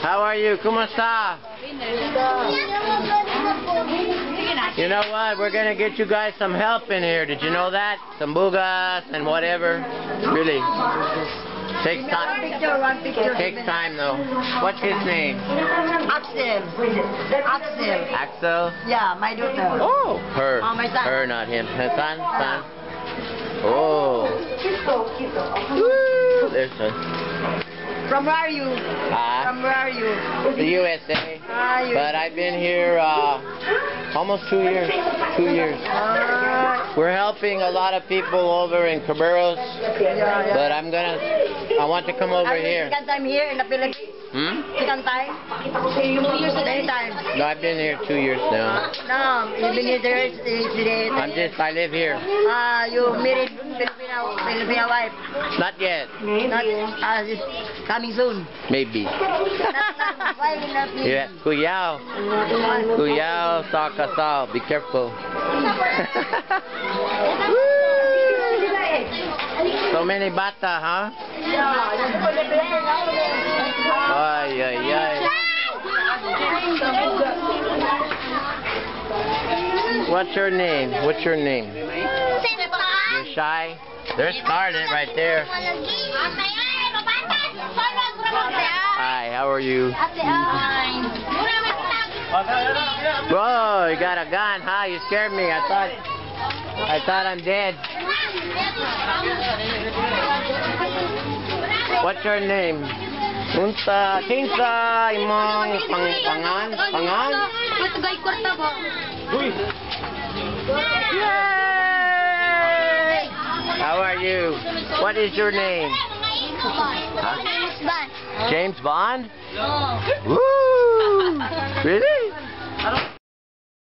How are you? Kumusta? You know what? We're gonna get you guys some help in here. Did you know that? Some bugas and whatever. Really. Takes time. One picture. Takes time though. What's his name? Axel. Axel? Yeah, my daughter. Oh, her. Oh, my son. Her, not him. Her son? Son. Oh. Woo. There's her. From where are you? From where are you? The USA. You. But I've been here almost 2 years. 2 years. We're helping a lot of people over in Cabarrus. Yeah. But I want to come over here. Second time here in the Philippines? Second time? Many times? No, I've been here 2 years now. No, you've been here today. I live here. You married Filipino wife? Not yet. Not, coming soon. Maybe. Why not me? Yeah, Kuyao. Kuyao sa kasal. Be careful. So many bata, huh? Ay, ay, ay. What's your name? What's your name? You're shy? There's Scarlett right there. Hi, how are you? Whoa, you got a gun, huh? You scared me. I thought I'm dead. What's your name? Kinsa imong pangan? Yay! How are you? What is your name? Huh? James Bond? Woo! Really?